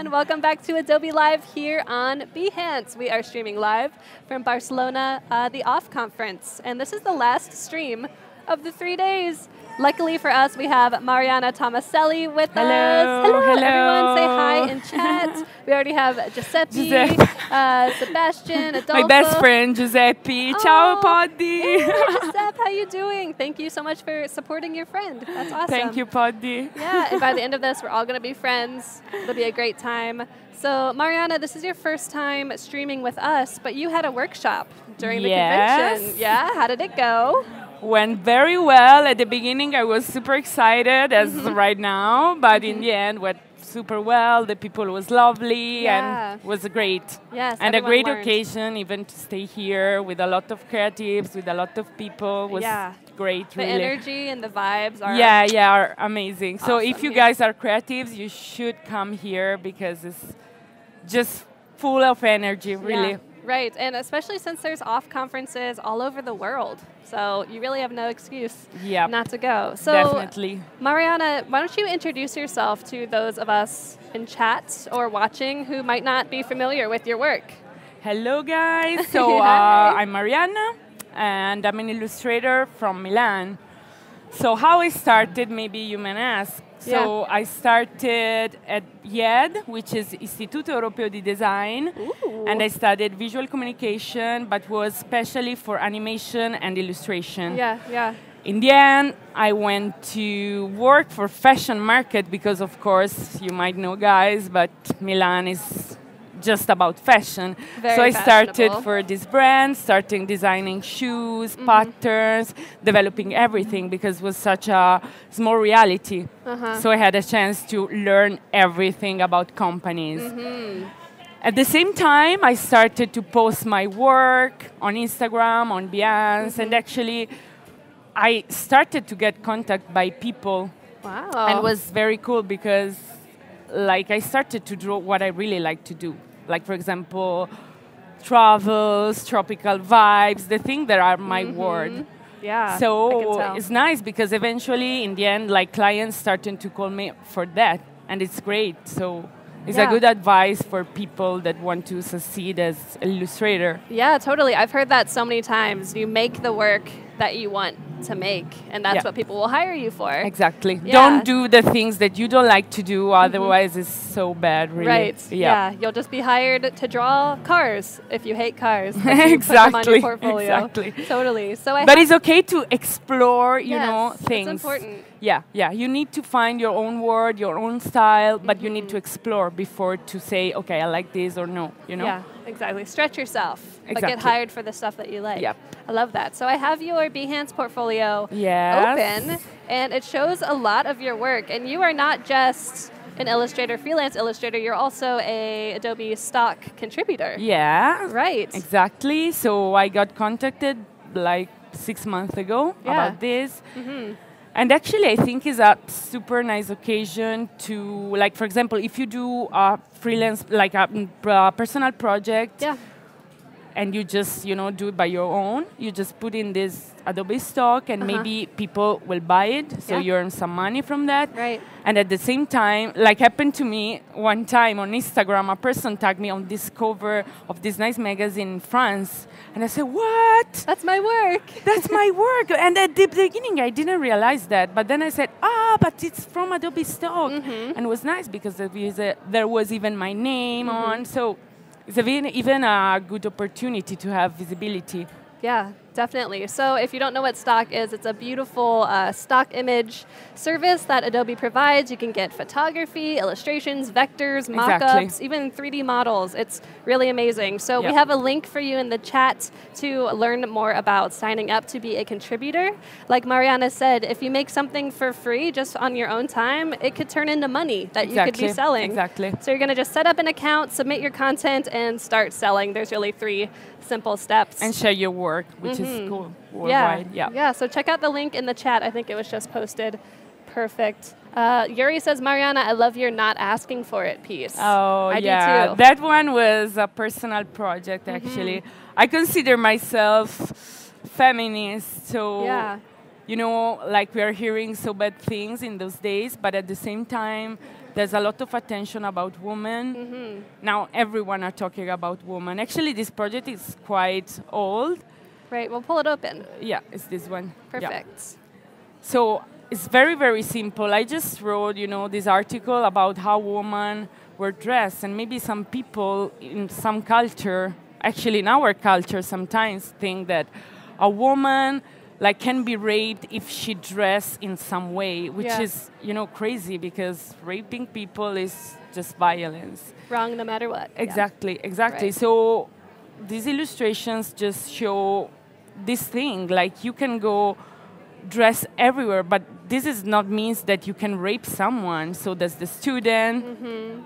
everyone. Welcome back to Adobe Live here on Behance. We are streaming live from Barcelona, the OFF conference. And this is the last stream of the 3 days. Luckily for us, we have Marianna Tomaselli with us. Hello, everyone. Say hi in chat. We already have Giuseppe. Sebastian, Adolfo. My best friend, Giuseppe. Ciao, Poddy. Hey, Giuseppe, how you doing? Thank you so much for supporting your friend. That's awesome. Thank you, Poddy. Yeah, and by the end of this, we're all going to be friends. It'll be a great time. So, Marianna, this is your first time streaming with us, but you had a workshop during the convention. Yeah, how did it go? Went very well. At the beginning, I was super excited, as right now, but in the end, went super well. The people was lovely and was great. Yes, and a great occasion, even to stay here with a lot of creatives, with a lot of people, was great. The energy and the vibes are are amazing. Awesome, so if you guys are creatives, you should come here because it's just full of energy, really. Right, and especially since there's OFF conferences all over the world. So you really have no excuse not to go. So definitely. Marianna, why don't you introduce yourself to those of us in chat or watching who might not be familiar with your work? Hello, guys. So I'm Marianna, and I'm an illustrator from Milan. So how I started, maybe you may ask. So I started at IED, which is Istituto Europeo di Design, and I studied visual communication, but was specially for animation and illustration. In the end, I went to work for fashion market because, of course, you might know, guys, but Milan is just about fashion. So I started for this brand, starting designing shoes, patterns, developing everything because it was such a small reality. So I had a chance to learn everything about companies. At the same time, I started to post my work on Instagram, on Behance, and actually I started to get contact by people. Wow. And it was very cool because I started to draw what I really like to do. Like, for example, travels, tropical vibes, the things that are my word. Yeah, so it's nice because eventually, in the end, clients started to call me for that. And it's great. So it's a good advice for people that want to succeed as an illustrator. Yeah, totally. I've heard that so many times. You make the work that you want to make, and that's what people will hire you for. Exactly. Don't do the things that you don't like to do, otherwise it's so bad, really. Right. Yeah. You'll just be hired to draw cars if you hate cars. Exactly. Exactly. Totally. So but it's okay to explore, you know, things. That's important. Yeah. You need to find your own word, your own style, but you need to explore before to say, okay, I like this or no, you know? Yeah, exactly. Stretch yourself, but get hired for the stuff that you like. Yep. I love that. So I have your Behance portfolio open, and it shows a lot of your work. And you are not just an illustrator, freelance illustrator, you're also a Adobe stock contributor. Yeah. Right. Exactly. So I got contacted 6 months ago about this. And actually, I think it's a super nice occasion to, for example, if you do a freelance, a personal project, and you just, do it by your own, you just put in this Adobe stock, and maybe people will buy it, so you earn some money from that. Right. And at the same time, happened to me one time on Instagram, a person tagged me on this cover of this nice magazine in France. And I said, what? That's my work. That's my work. And at the beginning, I didn't realize that. But then I said, but it's from Adobe stock. And it was nice because there was even my name on. So it's even a good opportunity to have visibility. Yeah, definitely. So if you don't know what stock is, it's a beautiful stock image service that Adobe provides. You can get photography, illustrations, vectors, mock-ups, even 3D models. It's really amazing. So we have a link for you in the chat to learn more about signing up to be a contributor. Like Marianna said, if you make something for free just on your own time, it could turn into money that you could be selling. Exactly. So you're going to just set up an account, submit your content, and start selling. There's really 3 simple steps. And share your work, which is cool worldwide. Yeah, so check out the link in the chat. I think it was just posted. Perfect. Yuri says, Marianna, I love your not asking for it piece. Oh, I do too. That one was a personal project, actually. I consider myself feminist, so you know, like we are hearing so bad things in those days, but at the same time, There's a lot of attention about women. Now everyone are talking about women. Actually, this project is quite old. Right, we'll pull it open. Yeah, it's this one. Perfect. Yeah. So it's very, very simple. I just wrote, this article about how women were dressed, and maybe some people in some culture, actually in our culture sometimes, think that a woman can be raped if she dress in some way, which is, crazy, because raping people is just violence. Wrong no matter what. Exactly, exactly. Right. So these illustrations just show this thing, you can go dress everywhere, but this is not means that you can rape someone. So there's the student,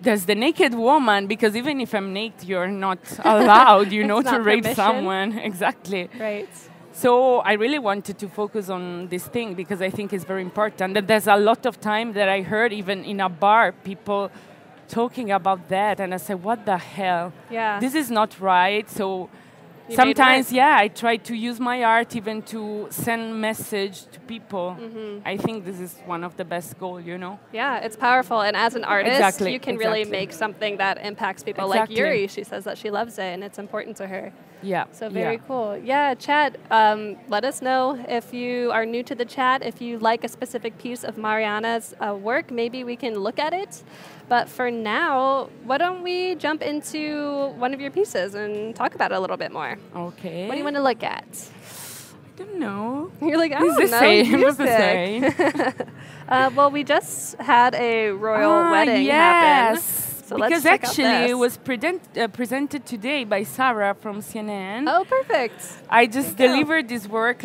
there's the naked woman, because even if I'm naked, you're not allowed, to rape someone. Exactly. Right. So I really wanted to focus on this thing because I think it's very important. That there's a lot of time that I heard even in a bar people talking about that, and I said, what the hell? Yeah. This is not right. So sometimes, I try to use my art even to send message to people. I think this is one of the best goals, Yeah, it's powerful. And as an artist, you can really make something that impacts people. Like Yuri, she says that she loves it and it's important to her. Yeah. So very cool. Yeah, chat, let us know if you are new to the chat, if you like a specific piece of Marianna's work, maybe we can look at it. But for now, why don't we jump into one of your pieces and talk about it a little bit more? Okay. What do you want to look at? I don't know. You're like, I don't know. It's the same. Well, we just had a royal wedding happen. So because actually it was presented today by Sarah from CNN. Oh, perfect. I just delivered this work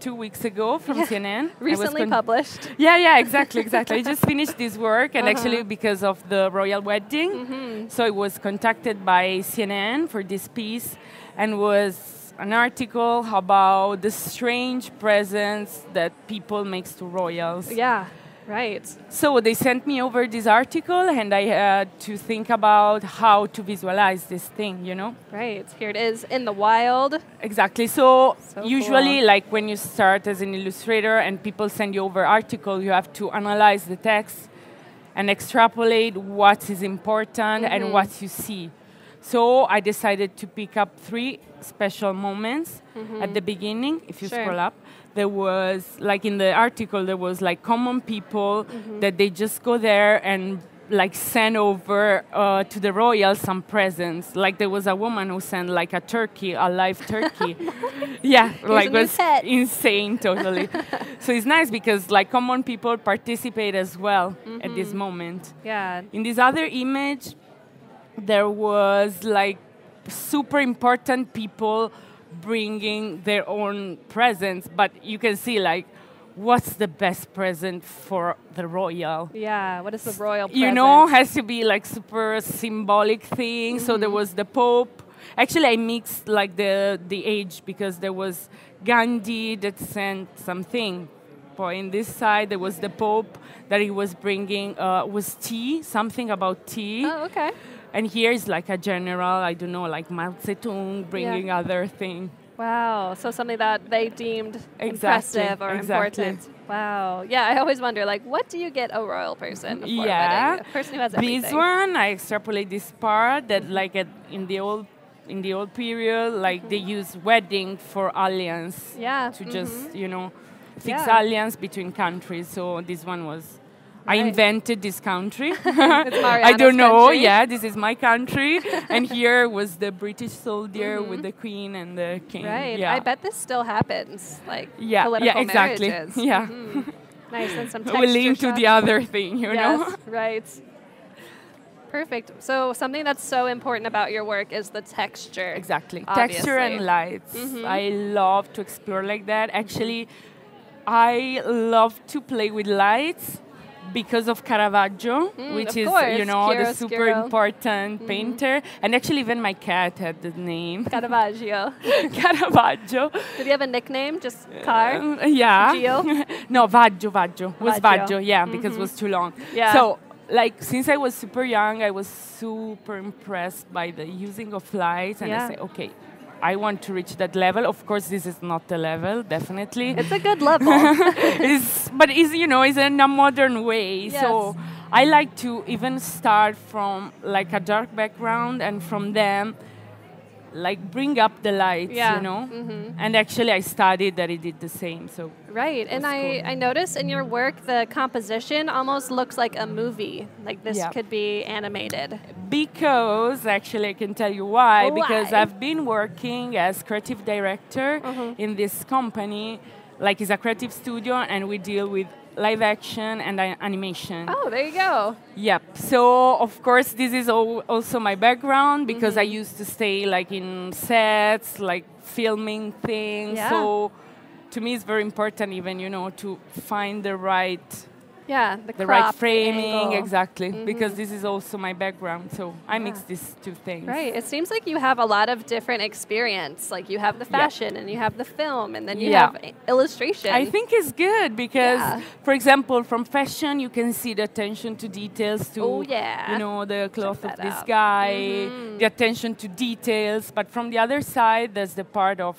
2 weeks ago from CNN. Recently published. Yeah, exactly. I just finished this work, and actually because of the royal wedding, so I was contacted by CNN for this piece, and was an article about the strange presents that people makes to royals. Yeah. Right. So they sent me over this article, and I had to think about how to visualize this thing, Right. Here it is in the wild. Exactly. So usually, cool. when you start as an illustrator and people send you over article, you have to analyze the text and extrapolate what is important and what you see. So I decided to pick up 3 special moments at the beginning. If you scroll up, there was, in the article, there was common people that they just go there and send over to the royals some presents. There was a woman who sent a turkey, a live turkey. Yeah, it was insane, totally. So it's nice because common people participate as well at this moment. Yeah. In this other image, there was super important people bringing their own presents, but you can see what's the best present for the royal. Yeah, what is the royal present? Has to be super symbolic thing. So there was the Pope. Actually, I mixed the age, because there was Gandhi that sent something. In this side, there was the Pope that he was bringing was tea, something about tea. Oh, okay. And here is a general, I don't know, Mao Zedong bringing other thing. Wow, so something that they deemed impressive or important. Wow. Yeah, I always wonder, what do you get a royal person for a wedding? A person who has everything. This one, I extrapolate this part that in the old period, they use wedding for alliance. Yeah. To just, fix alliance between countries. So this one was... I invented this country. I don't know. Country. Yeah, this is my country. And here was the British soldier with the Queen and the King. Right. Yeah. I bet this still happens, political exactly. marriages. Yeah. Nice, and some texture we'll link shots. to the other thing, you know? Right. Perfect. So something that's so important about your work is the texture. Exactly. Obviously. Texture and lights. I love to explore like that. Actually, I love to play with lights because of Caravaggio, which is, the super important painter. And actually, even my cat had the name. Caravaggio. Caravaggio. Did he have a nickname? Just Car? Yeah. Gio? No, Vaggio. Was Vaggio, yeah, because it was too long. Yeah. So, since I was super young, I was super impressed by the using of lights. And I say, okay, I want to reach that level. Of course, this is not the level, definitely. It's a good level. But it's in a modern way. Yes. So I like to even start from like a dark background, and from them, like bring up the lights, you know? And actually I studied that it did the same, so. Right, and I noticed in your work the composition almost looks like a movie. Like this could be animated. Because, actually I can tell you why. Because I've been working as creative director in this company. Like it's a creative studio, and we deal with live action and animation. Oh, there you go. Yep. So of course this is also my background, because I used to stay like in sets, like filming things. Yeah. So to me it's very important, even, you know, to find the right the right framing, angle. exactly, because this is also my background. So I mix these two things. Right. It seems like you have a lot of different experience. Like you have the fashion, and you have the film, and then you have illustration. I think it's good because, for example, from fashion you can see the attention to details, to you know, the cloth of this guy, the attention to details. But from the other side, there's the part of,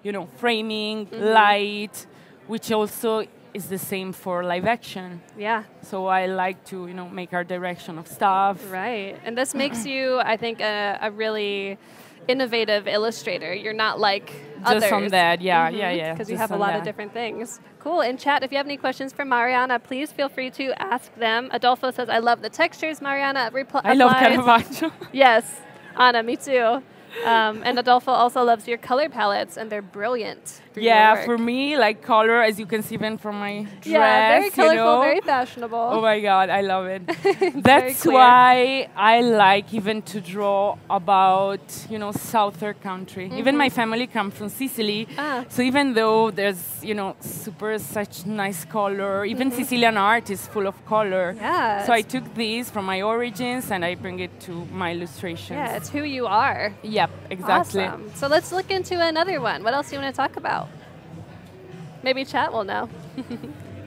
you know, framing, light, which also is the same for live action. Yeah. So I like to, you know, make art direction of stuff. Right. And this makes you, I think, a really innovative illustrator. You're not like others. Just on that, yeah. Because you have a lot of different things. Cool. In chat, if you have any questions for Marianna, please feel free to ask them. Adolfo says, I love the textures. Marianna I love Caravaggio. Yes. Anna, me too. And Adolfo also loves your color palettes, and they're brilliant. Yeah, for me, like color, as you can see even from my dress. Yeah, very colorful, you know? very fashionable. Oh my God, I love it. That's why I like even to draw about, you know, southern country. Even my family comes from Sicily, so even though there's, you know, such nice color, even Sicilian art is full of color. Yeah. So I took these from my origins and I bring it to my illustrations. Yeah, it's who you are. Yep, exactly. Awesome. So let's look into another one. What else do you want to talk about? Maybe chat will know.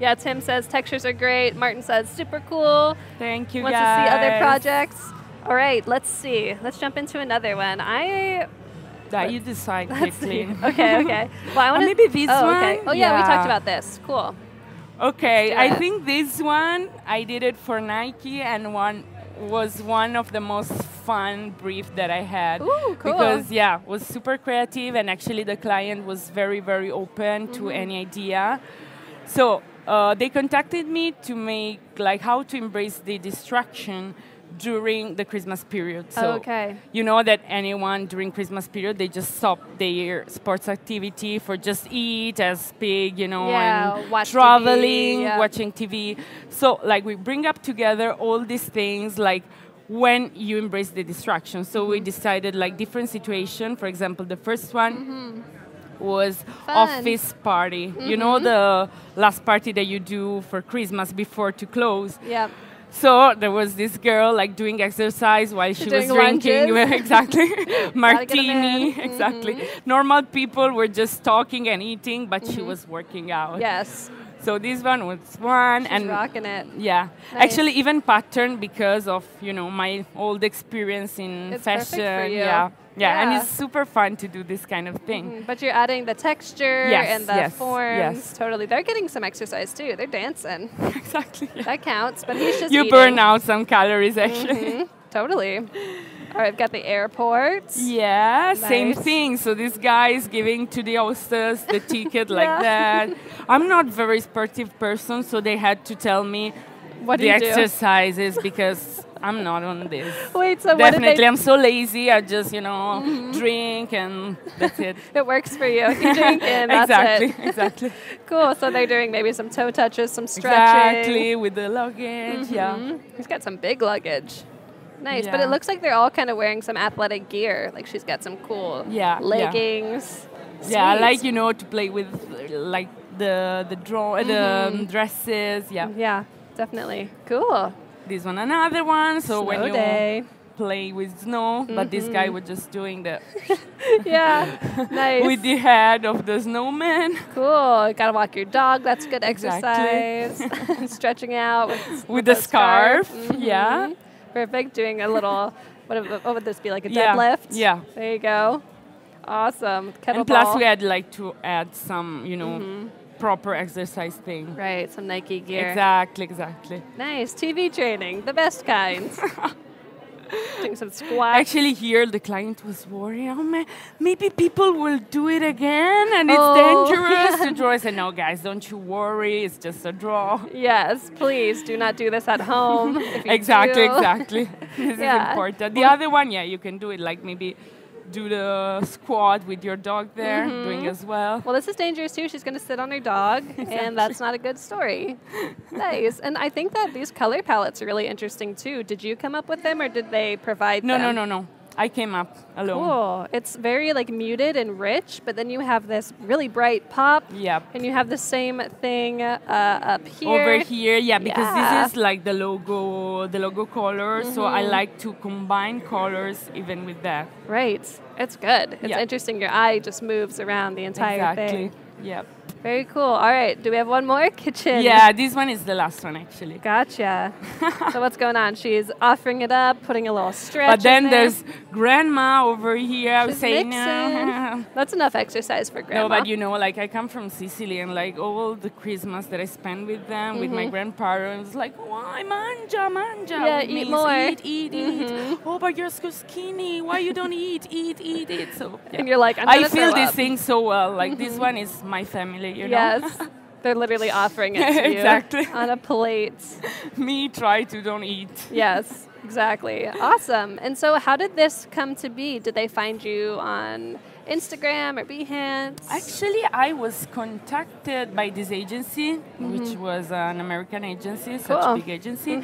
Yeah, Tim says textures are great. Martin says super cool. Thank you, Wants to see other projects. All right, let's see. Let's jump into another one. You decide quickly. Okay. Well, I want to maybe this one. Okay. Oh yeah, we talked about this. Cool. Okay, I think this one I did it for Nike, and was one of the most fun brief that I had. Ooh, cool. Because it was super creative, and actually the client was very, very open to any idea. So they contacted me to make like how to embrace the distraction during the Christmas period. So you know that anyone during Christmas period, they just stop their sports activity for just eat, as big, you know, and traveling, TV, watching TV. So like we bring up together all these things, like when you embrace the distraction. So we decided like different situation. For example, the first one was office party. You know, the last party that you do for Christmas before to close. Yeah. So there was this girl like doing exercise while she was drinking exactly martini. Exactly. Normal people were just talking and eating, but she was working out. Yes. So this one was one. She's rocking it. Yeah. Nice. Actually, even pattern because of, you know, my old experience in fashion. Perfect for you. Yeah, and it's super fun to do this kind of thing. But you're adding the texture and the forms. Yes. Totally. They're getting some exercise too. They're dancing. Exactly. Yeah. That counts, but he's just You eating. burn out some calories, actually. Totally. All right, I've got the airport. Yeah, Nice. same thing. So this guy is giving to the hostess the ticket like that. I'm not very sportive person, so they had to tell me the exercises because I'm not on this. Wait, so definitely I'm so lazy. I just, you know, drink and that's it. It works for you. You drink and that's it. Exactly. Cool. So they're doing maybe some toe touches, some stretching. Exactly, with the luggage. Yeah. He's got some big luggage. Nice, but it looks like they're all kind of wearing some athletic gear. Like she's got some cool leggings. Yeah, I like, you know, to play with like the dresses. Yeah, definitely. Cool. This one, another one. So Snow when you day. play with snow, but this guy was just doing the nice with the head of the snowman. Cool. Got to walk your dog. That's good exercise. Stretching out with the scarf. Yeah. Perfect. Doing a little, what would this be, like a deadlift? Yeah. There you go. Awesome. Kettlebell. And plus we had like to add some, you know, proper exercise thing. Right, some Nike gear. Exactly. Nice, TV training, the best kind. Doing some squats. Actually, here the client was worried. Oh man, maybe people will do it again, and it's dangerous to draw. I said, no, guys, don't you worry. It's just a draw. Yes, please do not do this at home. Exactly. This is important. The other one, you can do it like maybe do the squat with your dog there, doing as well. Well, this is dangerous too. She's going to sit on her dog, and that's not a good story. Nice. And I think that these color palettes are really interesting too. Did you come up with them, or did they provide them? No. I came up alone. Cool. It's very like muted and rich, but then you have this really bright pop. Yep. And you have the same thing up here. Over here, because this is like the logo color. So I like to combine colors even with that. Right. It's good. It's interesting. Your eye just moves around the entire thing. Yep. Very cool. All right. Do we have one more? Kitchen. Yeah, this one is the last one, actually. Gotcha. So what's going on? She's offering it up, putting a little stretch But then in there. there's grandma over here. I was saying, that's enough exercise for grandma. No, but you know, like I come from Sicily, and like all the Christmas that I spend with them, with my grandparents, like, why mangia? Yeah, eat more. Eat. Oh, but you're so skinny. Why you don't eat? So, and you're like, I feel this thing so well. Like this one is my family, you know? Yes. They're literally offering it to you exactly. on a plate. Me try to don't eat. Yes, exactly. Awesome. And so how did this come to be? Did they find you on Instagram or Behance? Actually, I was contacted by this agency, which was an American agency, such a big agency,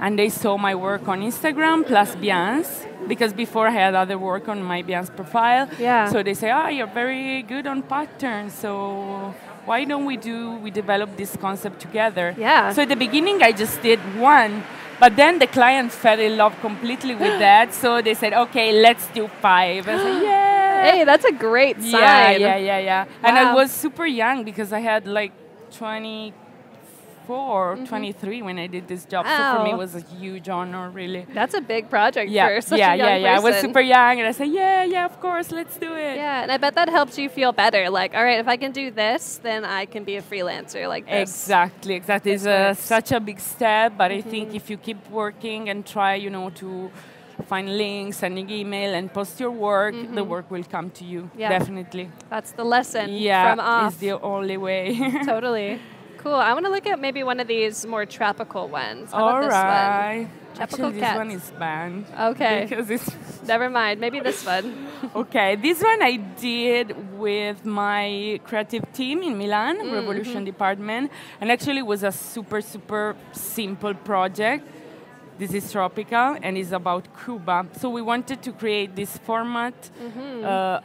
and they saw my work on Instagram plus Behance, because before I had other work on my Behance profile. Yeah. So they say, you're very good on patterns, so why don't we develop this concept together? Yeah. So at the beginning, I just did one, but then the client fell in love completely with that, so they said, okay, let's do 5. I said, yeah. Hey, that's a great sign. Yeah. Wow. And I was super young because I had like 23 when I did this job. Wow. So for me, it was a huge honor, really. That's a big project for such a young person. I was super young, and I said, yeah, of course, let's do it. Yeah, and I bet that helps you feel better. Like, all right, if I can do this, then I can be a freelancer like this. Exactly. It's such a big step, but I think if you keep working and try, to find links, sending email, and post your work, the work will come to you, definitely. That's the lesson from OFFF. It's the only way. Totally. Cool. I want to look at maybe one of these more tropical ones. How All about right. this one? Tropical Actually, cats. this one is banned. Okay. Because it's Never mind. Maybe this one. Okay. This one I did with my creative team in Milan, Revolution Department. And actually it was a super, super simple project. This is tropical, and it's about Cuba. So we wanted to create this format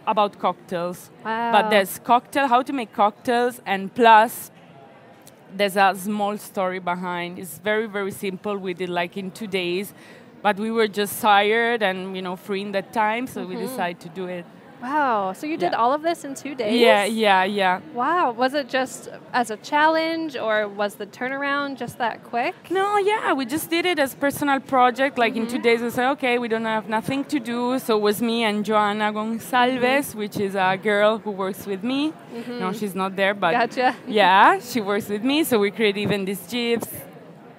about cocktails. Wow. But there's how to make cocktails, and plus there's a small story behind. It's very, very simple. We did like in 2 days, but we were just tired and free in that time, so we decided to do it. Wow. So you did all of this in 2 days? Yeah. Wow. Was it just as a challenge, or was the turnaround just that quick? No, we just did it as a personal project. Like in 2 days, we said, okay, we don't have nothing to do. So it was me and Joanna Gonsalves, which is a girl who works with me. No, she's not there, but Gotcha. Yeah, she works with me. So we create even these GIFs.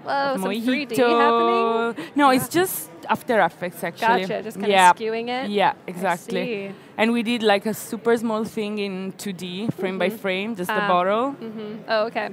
Whoa, some Mojito. 3D happening? No, it's just After Effects, actually. Gotcha, just kind of skewing it? Yeah, exactly. I see. And we did like a super small thing in 2D, frame by frame, just the bottle. Oh, okay.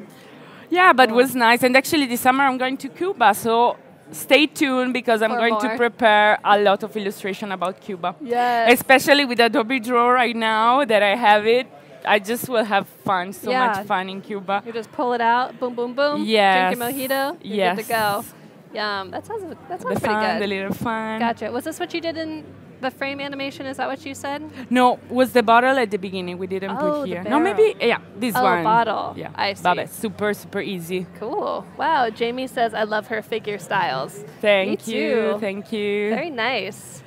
Yeah, but it was nice. And actually this summer I'm going to Cuba, so stay tuned because I'm going to prepare a lot of illustration about Cuba. Yes. Especially with Adobe Draw right now that I have it. I just will have fun, so much fun in Cuba. You just pull it out, boom, boom, boom. Yes. Drink your mojito. You're good to go. Yum. That sounds pretty good. The little fun. Gotcha. Was this what you did in the frame animation? Is that what you said? No, was the bottle at the beginning. We didn't put here. No, maybe, this one. Oh, bottle. Yeah, I see. Bobby, super, super easy. Cool. Wow. Jamie says, I love her figure styles. Thank Me you. too. Thank you. Very nice.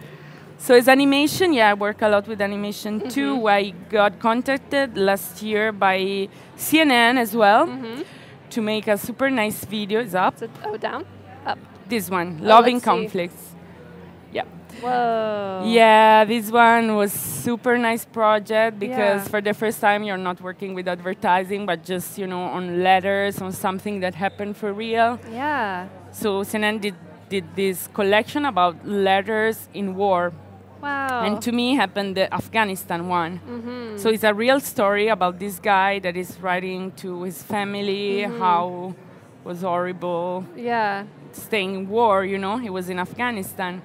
So it's animation. Yeah, I work a lot with animation too. I got contacted last year by CNN as well to make a super nice video. It's up. Down? Up. This one, Loving Conflicts. Yeah. Whoa. Yeah, this one was super nice project because for the first time you're not working with advertising, but just, you know, on letters, on something that happened for real. Yeah. So Sinan did this collection about letters in war. Wow. And to me happened the Afghanistan one. So it's a real story about this guy that is writing to his family how it was horrible. Yeah. Staying in war, you know, he was in Afghanistan.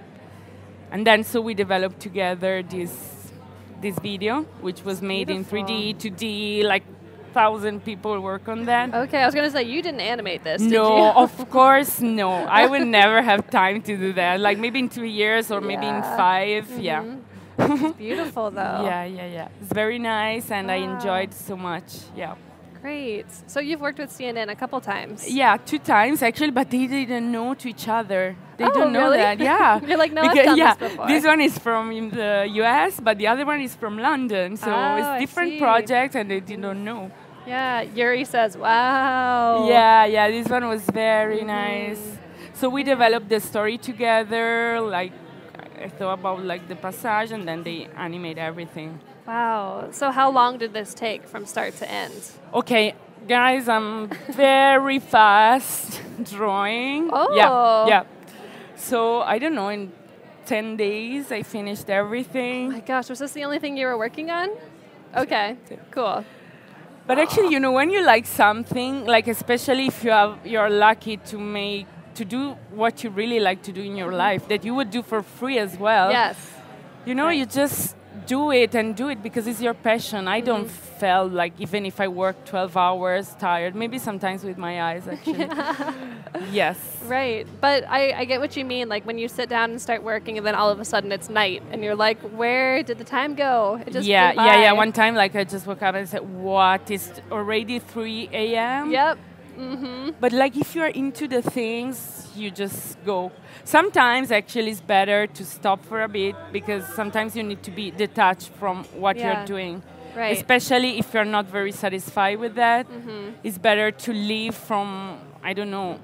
And then so we developed together this video, which was made in 3D, 2D, like 1,000 people work on that. Okay, I was going to say, you didn't animate this, did you? No, of course, no. I would never have time to do that. Like maybe in 2 years or maybe in 5, yeah. It's beautiful, though. Yeah. It's very nice, and I enjoyed so much, yeah. Great. So you've worked with CNN a couple times. Yeah, 2 times actually, but they didn't know to each other. They don't know really? that. Yeah. You're like, no, I've done this before. This one is from the US, but the other one is from London. So it's different projects, and they didn't know. Yeah, Yuri says, wow. Yeah, this one was very nice. So we developed the story together, like I thought about like the passage, and then they animate everything. Wow. So how long did this take from start to end? Okay, guys, I'm very fast drawing. Oh. Yeah. So I don't know, in 10 days I finished everything. Oh my gosh, was this the only thing you were working on? Okay, cool. But actually, you know, when you like something, like especially if you're lucky to do what you really like to do in your life, that you would do for free as well. Yes. You know, you just do it because it's your passion. I don't feel like, even if I work 12 hours, tired, maybe sometimes with my eyes, actually. Yes. Right. But I get what you mean. Like when you sit down and start working and then all of a sudden it's night and you're like, where did the time go? It just flew by. Yeah. One time, like I just woke up and said, what? It's already 3 a.m.? Yep. But like if you're into the things, you just go. Sometimes actually it's better to stop for a bit because sometimes you need to be detached from what you're doing. Right. Especially if you're not very satisfied with that. It's better to leave from, I don't know,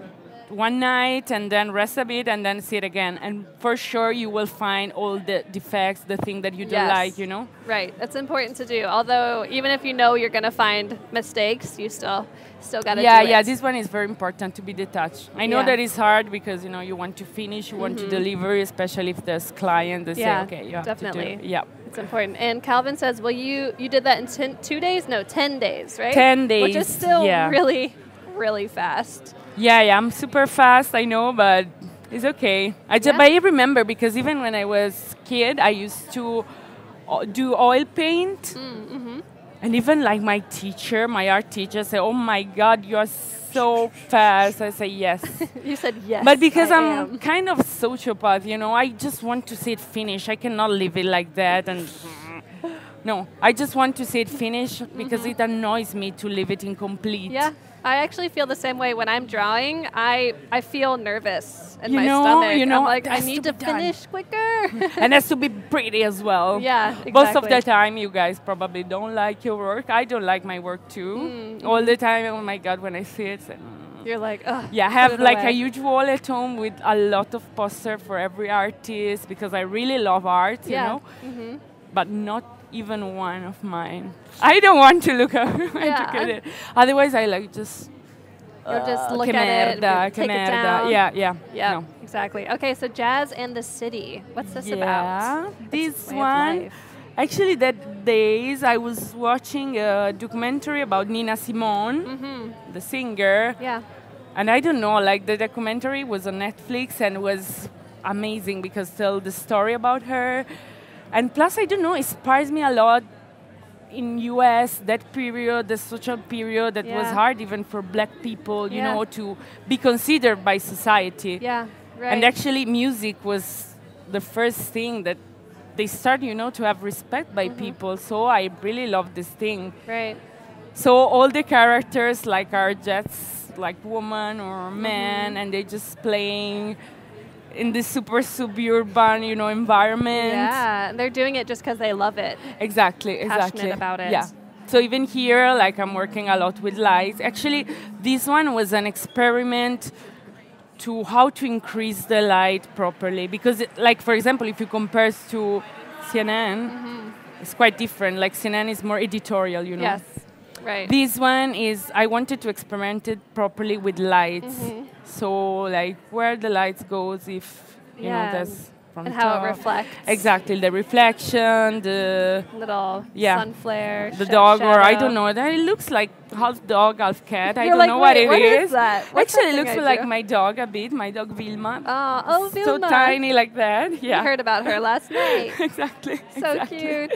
one night and then rest a bit and then see it again. And for sure you will find all the defects, the thing that you don't like, you know? Right. That's important to do. Although even if you know you're going to find mistakes, you still got to do it. Yeah, this one is very important to be detached. I know that it's hard because, you know, you want to finish, you want to deliver, especially if there's clients that say, okay, you have to do it. Yeah. It's important. And Calvin says, well, you did that in 2 days? No, 10 days, right? 10 days. Which is still really, really fast. Yeah, I'm super fast, I know, but it's okay. I remember because even when I was a kid, I used to do oil paint. And even like my teacher, my art teacher said, oh my God, you are so fast. I say, yes. You said yes. But because I'm kind of sociopath, you know, I just want to see it finish. I cannot leave it like that. And no, I just want to see it finish because it annoys me to leave it incomplete. Yeah. I actually feel the same way when I'm drawing. I feel nervous in my stomach. I'm like, I need to finish quicker. And it has to be pretty as well. Yeah, exactly. Most of the time, you guys probably don't like your work. I don't like my work too. All the time, oh my God, when I see it, you're like, ugh. Yeah, I have like a huge wall at home with a lot of posters for every artist because I really love art, you know, but not even one of mine. I don't want to look at it. Otherwise, I like just look at it, take it down. Yeah. No. Exactly. Okay, so Jazz and the City. What's this about? This one. Actually, that days I was watching a documentary about Nina Simone, the singer. Yeah. And I don't know, like the documentary was on Netflix and was amazing because tell the story about her. And plus, I don't know, it inspires me a lot in US, that period, the social period that was hard even for black people, you know, to be considered by society. Yeah, right. And actually, music was the first thing that they start, you know, to have respect by people. So I really love this thing. Right. So all the characters like are just like woman or man, and they just playing in this super suburban, you know, environment. Yeah, they're doing it just because they love it. Exactly. Passionate about it. Yeah. So even here, like I'm working a lot with lights. Actually, this one was an experiment to how to increase the light properly. Because, like, for example, if you compare to CNN, it's quite different. Like, CNN is more editorial, you know. Yes, right. This one is, I wanted to experiment it properly with lights. So, like, where the lights goes, if, you know, there's and how it reflects. Exactly, the reflection, the little sun flare, the dog, shadow. or I don't know. It looks like half dog, half cat. I don't like, know what it what is. Is that? Actually, it looks like my dog a bit. My dog Vilma. Oh, Vilma. So tiny like that. Yeah. I heard about her last night. Exactly. So cute.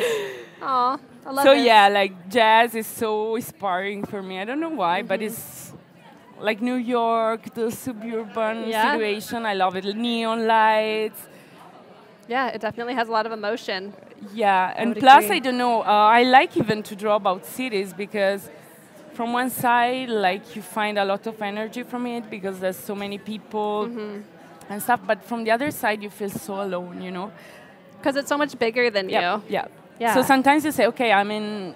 Aw, I love so it. yeah, like jazz is so inspiring for me. I don't know why, but it's like New York, the suburban situation. I love it. Neon lights. Yeah, it definitely has a lot of emotion. Yeah, and plus, I don't know, I like even to draw about cities because from one side, like, you find a lot of energy from it because there's so many people and stuff, but from the other side, you feel so alone, you know? Because it's so much bigger than you. Yeah. So sometimes you say, okay, I'm in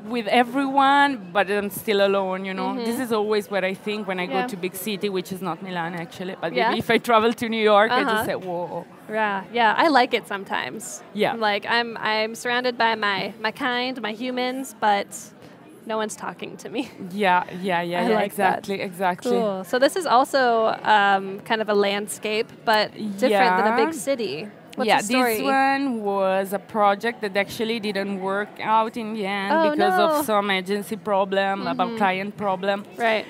with everyone, but I'm still alone, you know. This is always what I think when I go to big city, which is not Milan, actually. But maybe if I travel to New York, I just say, whoa. Yeah, I like it sometimes. Yeah. Like, I'm surrounded by my kind, my humans, but no one's talking to me. Yeah, like exactly. Cool. So this is also kind of a landscape, but different than a big city. What's the story? This one was a project that actually didn't work out in the end because of some agency problem, about client problem. Right.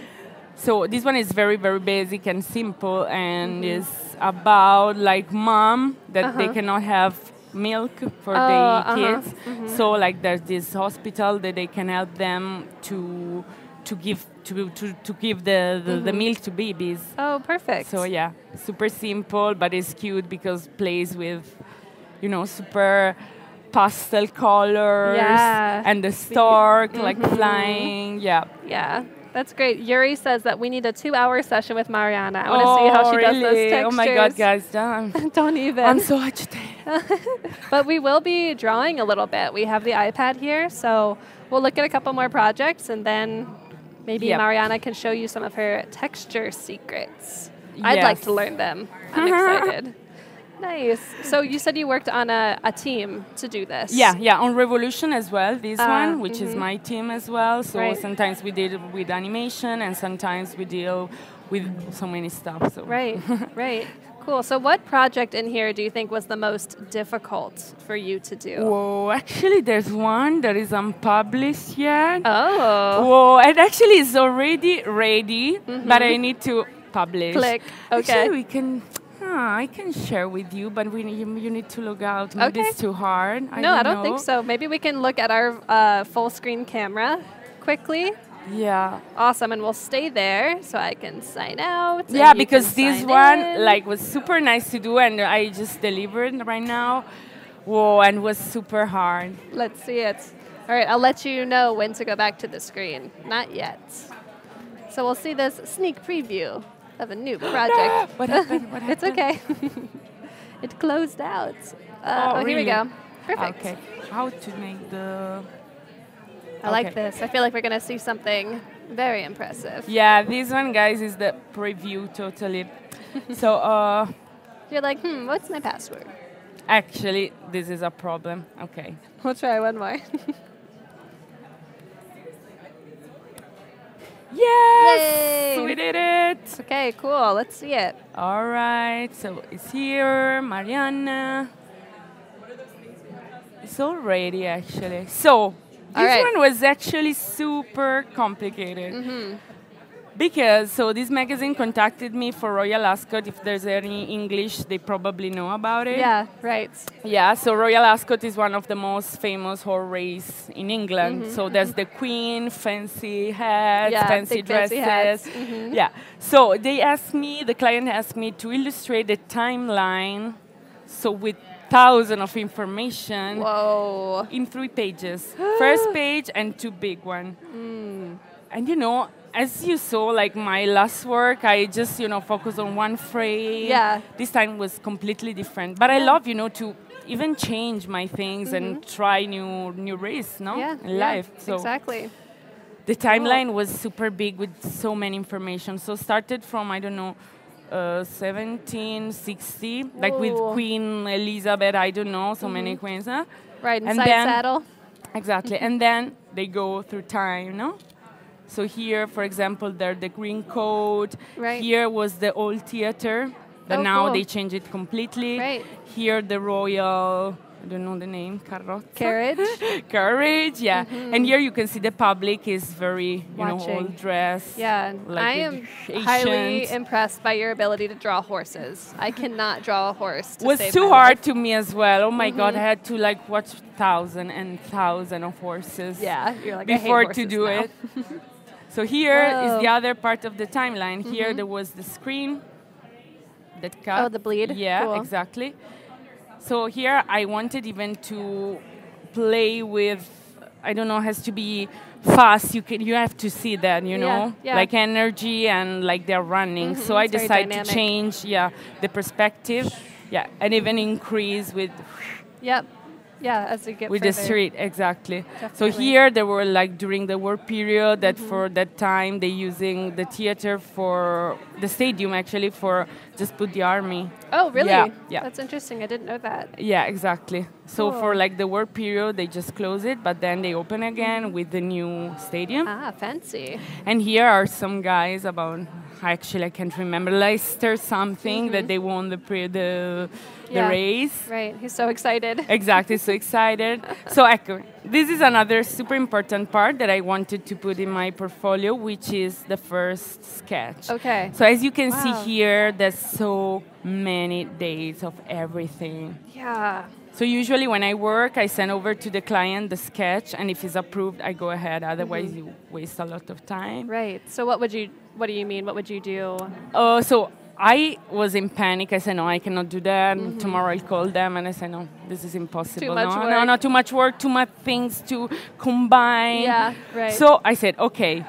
So this one is very, very basic and simple, and is about like mom that they cannot have milk for their kids. So like there's this hospital that they can help them to give the milk to babies. Oh, perfect. So yeah, super simple, but it's cute because it plays with, you know, super pastel colors and the stork like flying. Yeah. That's great. Yuri says that we need a 2-hour session with Marianna. I want to see how she does those textures. Oh my God, guys, don't even. I'm so agitated. But we will be drawing a little bit. We have the iPad here, so we'll look at a couple more projects, and then maybe Marianna can show you some of her texture secrets. I'd like to learn them. I'm excited. Nice. So you said you worked on a team to do this. Yeah, on Revolution as well, this one, which is my team as well. So sometimes we deal with animation, and sometimes we deal with so many stuff. So. Right. Cool. So what project in here do you think was the most difficult for you to do? Whoa, actually there's one that is unpublished yet. Oh. Whoa, it actually is already ready, but I need to publish. Click. Okay. Actually, we can... I can share with you, but you need to log out. Maybe it's too hard. I don't think so. Maybe we can look at our full screen camera quickly. Yeah. Awesome, and we'll stay there so I can sign out. Yeah, because this one was super nice to do, and I just delivered right now. Whoa, and was super hard. Let's see it. All right, I'll let you know when to go back to the screen. Not yet. So we'll see this sneak preview of a new project. What happened? It's okay. It closed out. Really? Here we go. Perfect. Okay. How to make the... I like this. I feel like we're going to see something very impressive. Yeah, this one, guys, is the preview totally. So, you're like, what's my password? Actually, this is a problem. Okay. We'll try one more. Yes! Yay! We did it! Okay, cool. Let's see it. All right. So it's here, Marianna. It's all ready, actually. So this one was actually super complicated. Because, this magazine contacted me for Royal Ascot. If there's any English, they probably know about it. Yeah, right. Yeah, so Royal Ascot is one of the most famous horse race in England. So there's the Queen, fancy hats, fancy dresses. Hats. Yeah, so the client asked me to illustrate the timeline, so with thousands of information in 3 pages. First page and 2 big ones. And you know, as you saw, like my last work, I just, focus on one frame. Yeah. This time was completely different. But I love, to even change my things and try new ways, in life. So exactly. The timeline was super big with so many information. So started from, I don't know, 1760, like with Queen Elizabeth, I don't know, so many queens. Right, inside saddle. Exactly, and then they go through time, no? So here, for example, there's the green coat. Right. Here was the old theater, but now they changed it completely. Right. Here the royal, I don't know the name, carrozza? Carriage. Carriage, yeah. And here you can see the public is very, you know, all dressed. Yeah, like I am highly impressed by your ability to draw horses. I cannot draw a horse. It was too hard to me as well. Oh my God, I had to like watch thousands and thousands of horses. Yeah, you're like, before I hate to do now. it. So here is the other part of the timeline. Here there was the screen that cut. Oh, the bleed. Yeah, cool. exactly. So here I wanted even to play with, I don't know, has to be fast. You have to see that, you know, like energy and like they're running. So I decided to change, the perspective, and even increase with. Yep. Yeah, as you get with further. the street, exactly. Definitely. So here they were like during the war period that for that time they using the theater for the stadium actually for just put the army. Oh, really? Yeah. That's interesting. I didn't know that. Yeah, exactly. So for like the war period they just close it, but then they open again with the new stadium. Ah, fancy. And here are some guys about, actually I can't remember, Leicester something that they won the race. Right, he's so excited. Exactly, so excited. So this is another super important part that I wanted to put in my portfolio, which is the first sketch. Okay. So as you can see here, there's so many days of everything. Yeah. So usually when I work, I send over to the client the sketch, and if it's approved, I go ahead. Otherwise, you waste a lot of time. Right. So what do you mean? What would you do? So I was in panic. I said, no, I cannot do that. Tomorrow I'll call them. And I said, no, this is impossible. Too much work. No, too much work, too much things to combine. Yeah, right. So I said, okay,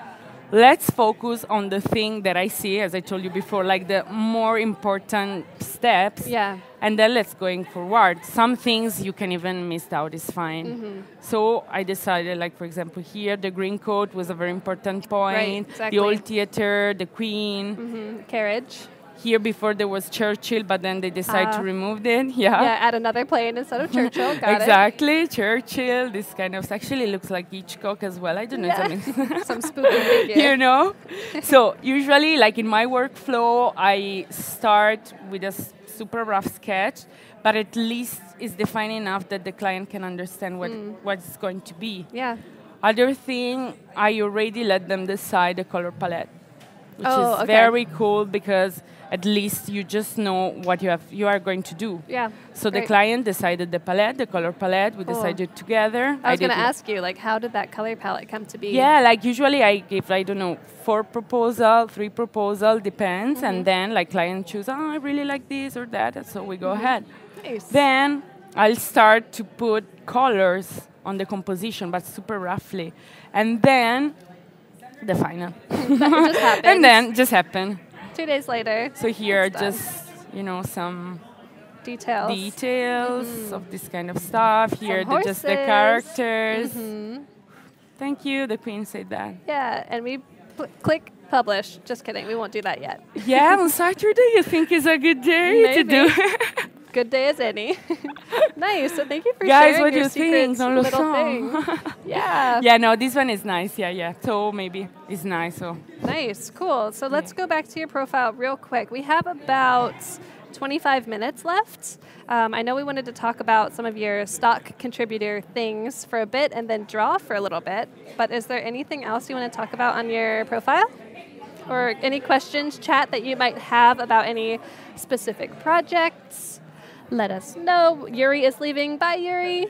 let's focus on the thing that I see, as I told you before, like the more important steps. Yeah. And then let's going forward. Some things you can even miss out, is fine. So I decided, like, for example, here, the green coat was a very important point. Right, exactly. The old theater, the queen. Carriage. Here before there was Churchill, but then they decided to remove it. Yeah, add another plane instead of Churchill. Got exactly, Churchill. This kind of actually looks like Hitchcock as well. I don't know. Some spooky figure. You know. So usually, like in my workflow, I start with a super rough sketch, but at least it's defined enough that the client can understand what it's going to be. Yeah. Other thing, I already let them decide the color palette, which is very cool because at least you just know what you are going to do. Yeah. So the client decided the palette, the color palette. We decided together. I was going to ask you, like, how did that color palette come to be? Yeah, like usually I give, I don't know, 4 proposal, 3 proposal, depends, and then like client choose, oh, I really like this or that, and so we go ahead. Nice. Then I'll start to put colors on the composition, but super roughly, and then the final. That just happened. And then just happen. 2 days later. So here, just, you know, some details of this kind of stuff. Here, just the characters. Thank you, the queen said that. Yeah, and we click publish. Just kidding, we won't do that yet. Yeah, on Saturday, you think is a good day to do it? Good day as any. Nice. So thank you for Guys, sharing what your do you secrets think? little thing. Yeah. Yeah, no, this one is nice. Yeah. So maybe it's nice. So nice. Cool. So let's go back to your profile real quick. We have about 25 minutes left. I know we wanted to talk about some of your stock contributor things for a bit and then draw for a little bit. But is there anything else you want to talk about on your profile? Or any questions, chat, that you might have about any specific projects? Let us know. Yuri is leaving. Bye, Yuri.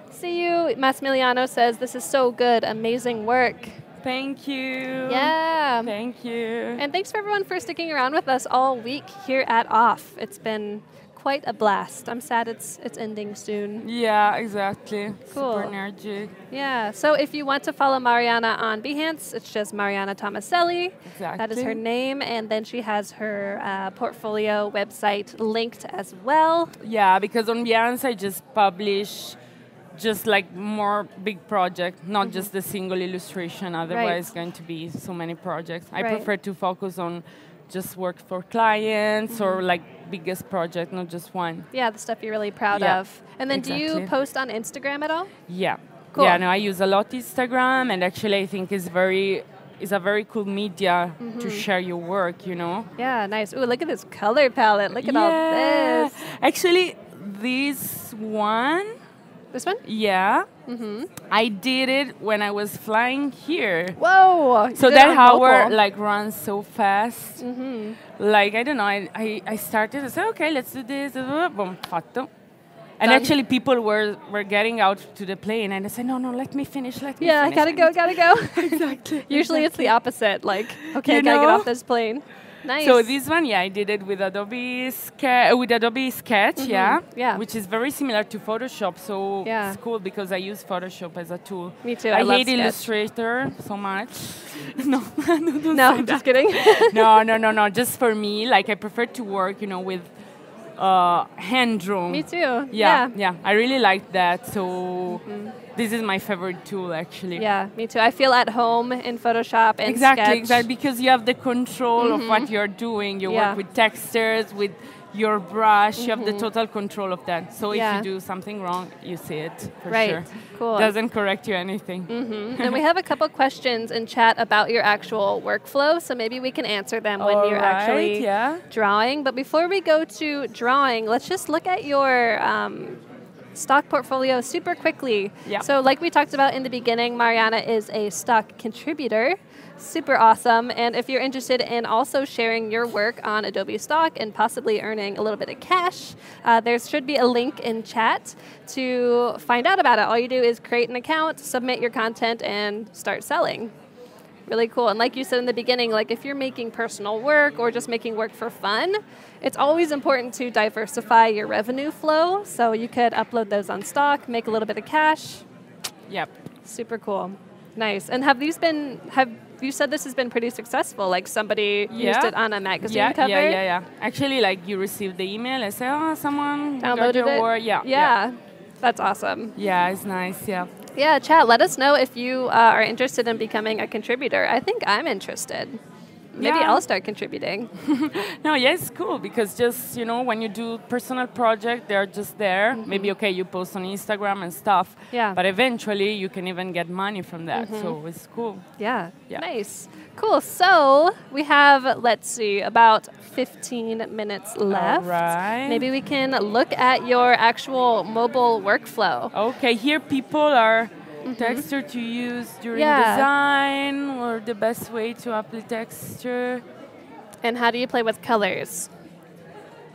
See you. Massimiliano says, this is so good. Amazing work. Thank you. Yeah. Thank you. And thanks for everyone for sticking around with us all week here at OFF. It's been quite a blast. I'm sad it's ending soon. Yeah, exactly. Cool. Super energy. Yeah. So if you want to follow Marianna on Behance, it's just Marianna Tomaselli. Exactly. That is her name, and then she has her portfolio website linked as well. Yeah, because on Behance I just publish just like more big project, not just the single illustration. Otherwise, it's going to be so many projects. I prefer to focus on just work for clients or like biggest project, not just one. Yeah, the stuff you're really proud of. And then do you post on Instagram at all? Yeah. Cool. Yeah, no, I use a lot Instagram, and actually I think is a very cool media to share your work, you know? Yeah, nice. Ooh, look at this color palette. Look at all this. Actually, this one. This one? Yeah. I did it when I was flying here. Whoa! So that hour like runs so fast. Like, I don't know, I started, I said, okay, let's do this. Boom, fatto. And actually, people were getting out to the plane, and I said, no, let me finish, let me finish. Yeah, gotta go. Exactly. Usually it's the opposite, like, okay, I gotta get off this plane. Nice. So this one, I did it with Adobe Sketch, which is very similar to Photoshop. So it's cool because I use Photoshop as a tool. Me too. I love hate Sketch. Illustrator so much. No, don't no, say just that. kidding. No. Just for me, like I prefer to work, with hand drawn. Me too. Yeah. I really like that. So this is my favorite tool, actually. Yeah, me too. I feel at home in Photoshop and Exactly, Sketch. because you have the control of what you're doing. You work with textures, with your brush. You have the total control of that. So if you do something wrong, you see it for sure. Cool. Doesn't correct you anything. And we have a couple questions in chat about your actual workflow, so maybe we can answer them when you're actually drawing. But before we go to drawing, let's just look at your stock portfolio super quickly. So like we talked about in the beginning, Marianna is a stock contributor. Super awesome. And if you're interested in also sharing your work on Adobe Stock and possibly earning a little bit of cash, there should be a link in chat to find out about it. All you do is create an account, submit your content, and start selling. Really cool. And like you said in the beginning, like if you're making personal work or just making work for fun, it's always important to diversify your revenue flow. So you could upload those on Stock, make a little bit of cash. Yep. Super cool. Nice. And you said this has been pretty successful, like somebody used it on a magazine cover? Yeah. Actually, like you received the email, I said, oh, someone downloaded your it? work. Yeah. That's awesome. Yeah, it's nice, Yeah, chat, let us know if you are interested in becoming a contributor. I think I'm interested. Maybe I'll start contributing. No, it's cool because just, when you do personal project, they're just there. Maybe, you post on Instagram and stuff. Yeah. But eventually, you can even get money from that. So it's cool. Yeah. Nice. Cool. So we have, let's see, about 15 minutes left. All right. Maybe we can look at your actual mobile workflow. Okay. Here, people are texture to use during design, or the best way to apply texture. And how do you play with colors?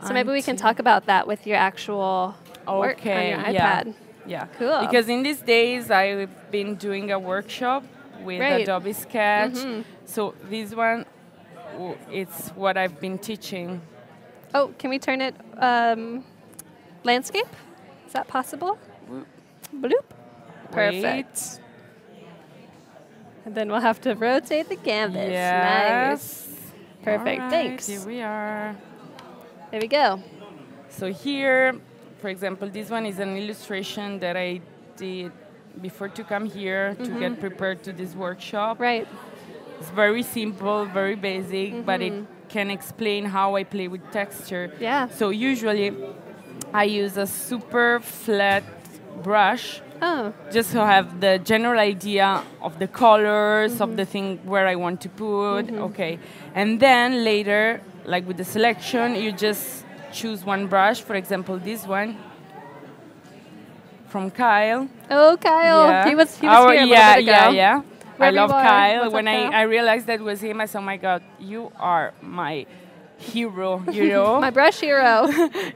So maybe we can talk about that with your actual work on your iPad. Yeah. Cool. Because in these days, I've been doing a workshop with Adobe Sketch. So this one, it's what I've been teaching. Oh, can we turn it landscape? Is that possible? Bloop. Perfect. And then we'll have to rotate the canvas. Yes. Nice. Perfect. Right, thanks. Here we are. There we go. So here, for example, this one is an illustration that I did before to come here to get prepared to this workshop. Right. It's very simple, very basic, but it can explain how I play with texture. Yeah. So usually I use a super flat brush just to have the general idea of the colors of the thing where I want to put. Okay. And then later, like with the selection, you just choose one brush, for example, this one from Kyle. Oh, Kyle. Yeah. He was here a little bit ago. Yeah. I love Kyle. What's When up, Kyle? I realized that was him, I said, oh my God, you are my hero, you know? My brush hero.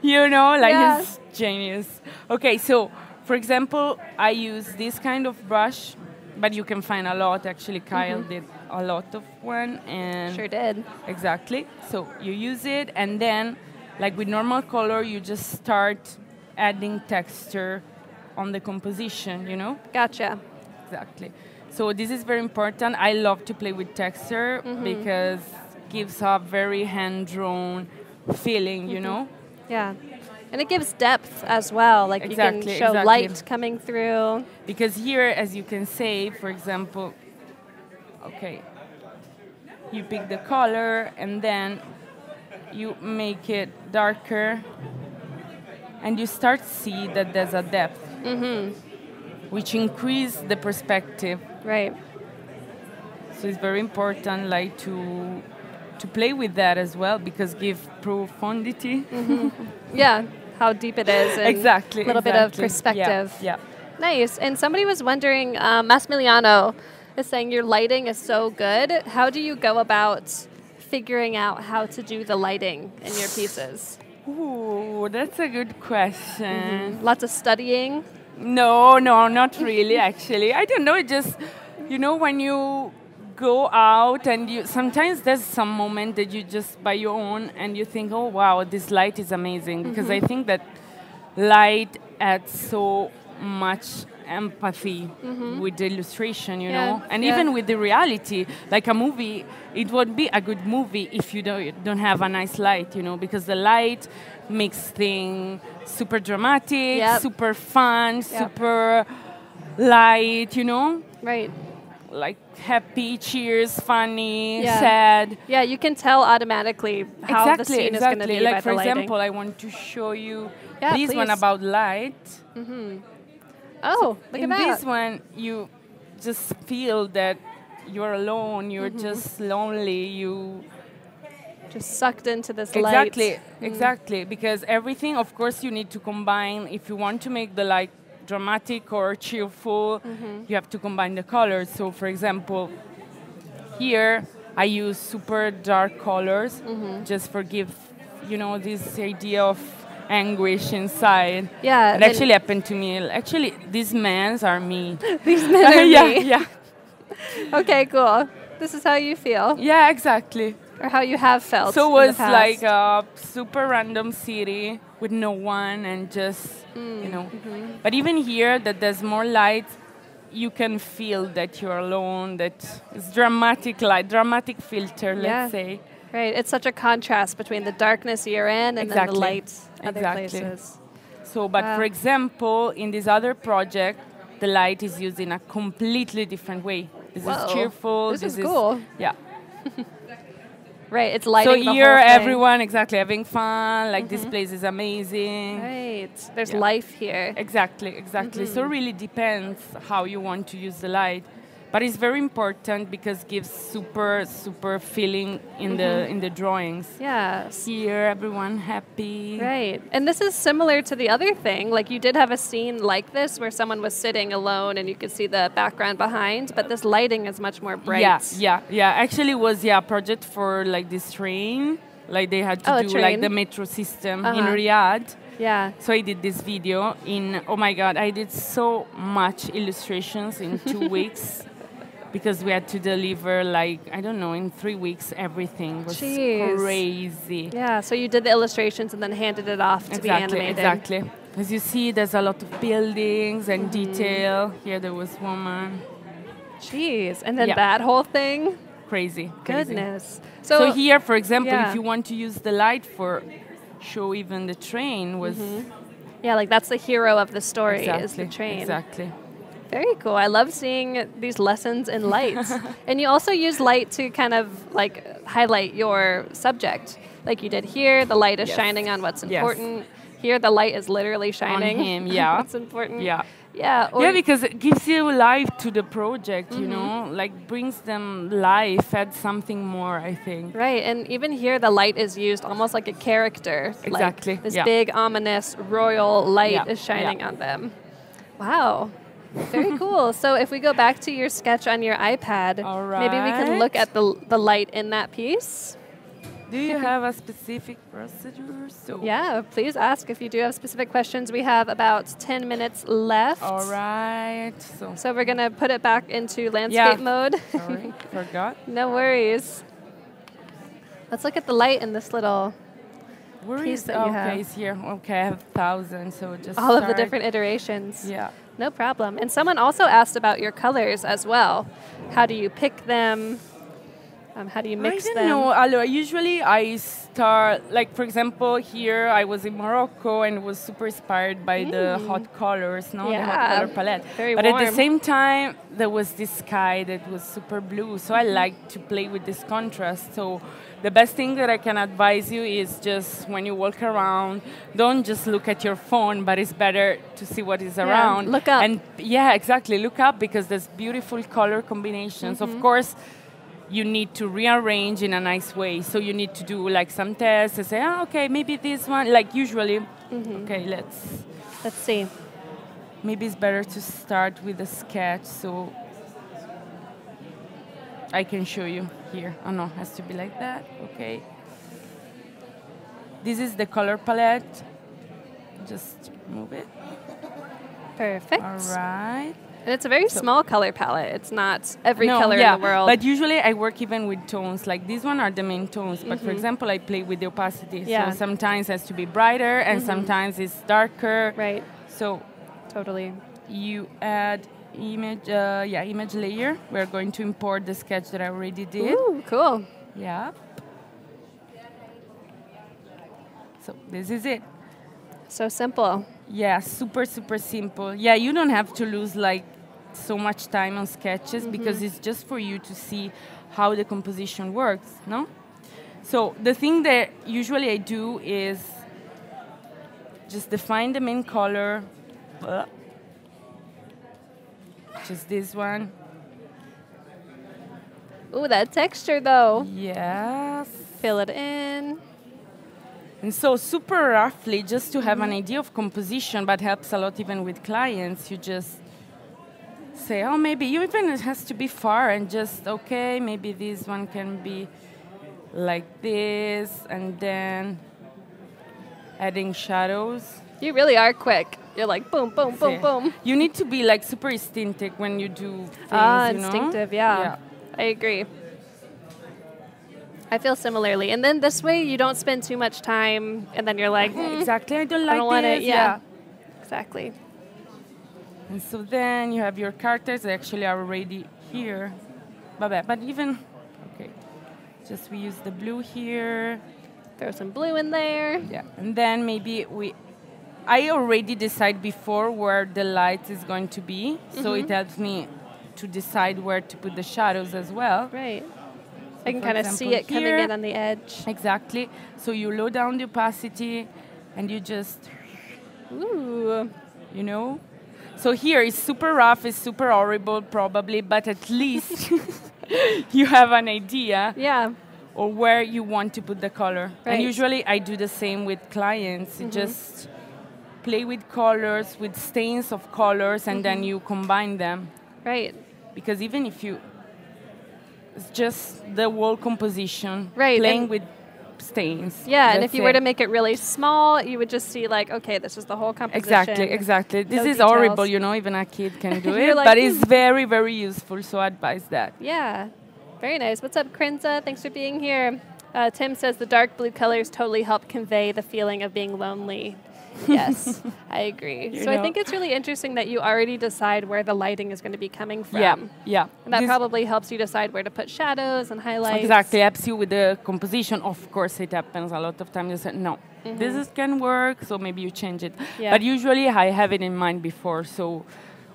He's genius. Okay, so for example, I use this kind of brush, but you can find a lot. Actually, Kyle did a lot of one. And Sure did. Exactly. So you use it, and then, like with normal color, you just start adding texture on the composition, Gotcha. Exactly. So this is very important. I love to play with texture because it gives a very hand-drawn feeling, Yeah. And it gives depth as well. Like you can show light coming through. Because here, as you can say, for example, okay, you pick the color and then you make it darker, and you start to see that there's a depth, which increase the perspective. Right. So it's very important, like, to play with that as well, because give profundity. Yeah, how deep it is. And exactly. A little bit of perspective. Yeah. Nice. And somebody was wondering, Massimiliano is saying your lighting is so good. How do you go about figuring out how to do the lighting in your pieces? Ooh, that's a good question. Lots of studying? No, not really, actually. I don't know, it just, when you go out and sometimes there's some moment that you just by your own and you think, oh wow, this light is amazing, because I think that light adds so much empathy with the illustration, you know, and even with the reality. Like a movie, it won't be a good movie if you don't have a nice light, because the light makes things super dramatic, super fun, super light, Right. Like happy, cheers, funny, sad. Yeah, you can tell automatically how the scene is going to be like by for the lighting. example, I want to show you this one about light. Oh, look at that. In this one, you just feel that you're alone, you're just lonely, you just sucked into this light. Exactly, because everything, of course, you need to combine. If you want to make the light dramatic or cheerful, you have to combine the colors. So, for example, here I use super dark colors, just for give, this idea of anguish inside. Yeah. It actually happened to me. Actually, these men are me. These men are me. Yeah. Okay, cool. This is how you feel. Yeah, exactly. Or how you have felt. So it was like a super random city with no one and just, But even here, that there's more light, you can feel that you're alone, that it's dramatic light, dramatic filter, let's say. Right, it's such a contrast between the darkness you're in and then the light other places. So, but for example, in this other project, the light is used in a completely different way. This is cheerful. This is cool. Yeah. Right, it's lighting the here, whole thing. everyone having fun. Like this place is amazing. Right, there's life here. Exactly. So it really depends how you want to use the light. But it's very important because it gives super feeling in the drawings. Yeah. Here, everyone happy. Right. And this is similar to the other thing. Like you did have a scene like this where someone was sitting alone and you could see the background behind, but this lighting is much more bright. Yeah. Actually, it was a project for like this train. Like they had to do like the metro system in Riyadh. Yeah. So I did this video oh my God, I did so much illustrations in 2 weeks. Because we had to deliver, like, I don't know, in 3 weeks, everything was crazy. Yeah, so you did the illustrations and then handed it off to be animated. Exactly. As you see, there's a lot of buildings and detail. Here there was woman. Jeez, and then that whole thing? Crazy. Goodness. So here, for example, if you want to use the light for show even the train was... Yeah, like that's the hero of the story, is the train. Exactly. Very cool. I love seeing these lessons in light. And you also use light to kind of like highlight your subject. Like you did here, the light is shining on what's important. Here, the light is literally shining on him, what's important. Yeah. Yeah, because it gives you life to the project, you know, like brings them life, adds something more, I think. Right, and even here the light is used almost like a character. Exactly. Like this big, ominous, royal light is shining on them. Wow. Very cool. So if we go back to your sketch on your iPad, maybe we can look at the light in that piece. Do you have a specific procedure? Yeah, please ask if you do have specific questions. We have about 10 minutes left. All right. So we're going to put it back into landscape mode. Sorry, forgot. No worries. Let's look at the light in this little piece that you have. Okay, it's here. Okay, I have 1,000, so just all of the different iterations. Yeah. No problem. And someone also asked about your colors as well. How do you pick them? How do you mix them? I don't know. Allora, usually I start, like for example, here I was in Morocco and was super inspired by the hot colors, no? The hot color palette. Very but warm. at the same time, there was this sky that was super blue. So I like to play with this contrast. So the best thing that I can advise you is just when you walk around, don't just look at your phone, but it's better to see what is around. Look up. And yeah, exactly. Look up because there's beautiful color combinations. Of course, you need to rearrange in a nice way. So you need to do like some tests and say, oh, okay, maybe this one, like usually, okay, let's see. Maybe it's better to start with a sketch so I can show you here. Oh no, it has to be like that, okay. This is the color palette. Just move it. Perfect. All right. And it's a very small color palette. It's not every color in the world. But usually I work even with tones. Like these one are the main tones. But for example, I play with the opacity. Yeah. So sometimes it has to be brighter and sometimes it's darker. Right. So totally. You add image, image layer. We're going to import the sketch that I already did. Ooh, cool. Yeah. So this is it. So simple. Yeah, super, super simple. Yeah, you don't have to lose like so much time on sketches because it's just for you to see how the composition works, no? So the thing that usually I do is just define the main color, just this one. Ooh, that texture though. Yes. Fill it in. And so super roughly, just to have an idea of composition, but helps a lot even with clients, you just say, oh, maybe even it has to be far and just, okay, maybe this one can be like this, and then adding shadows. You really are quick. You're like boom, boom, boom, boom. You need to be like super instinctive when you do things, instinctive, yeah. I agree. I feel similarly. And then this way you don't spend too much time and then you're like, exactly, I don't like want this. it. Yeah, exactly. And so then you have your characters that actually are already here. But even, okay, just we use the blue here. Throw some blue in there. Yeah, and then maybe I already decide before where the light is going to be. So it helps me to decide where to put the shadows as well. Right. So I can kind of see it coming in on the edge. Exactly. So you lower down the opacity and you just, you know. So here it's super rough, it's super horrible probably, but at least you have an idea or where you want to put the color. Right. And usually I do the same with clients. You just play with colors, with stains of colors, and then you combine them. Right. Because even if you, it's just the whole composition, right, playing with stains. Yeah, and if you were to make it really small, you would just see like, okay, this is the whole composition. Exactly. This is details. Horrible, you know, even a kid can do it, like, but it's very, very useful, so I advise that. Yeah, very nice. What's up, Krinza? Thanks for being here. Tim says the dark blue colors totally help convey the feeling of being lonely. Yes, I agree. I think it's really interesting that you already decide where the lighting is going to be coming from. Yeah. And that probably helps you decide where to put shadows and highlights. Exactly, helps you with the composition. Of course, it happens a lot of times. You say, no, this can work, so maybe you change it. Yeah. But usually I have it in mind before. So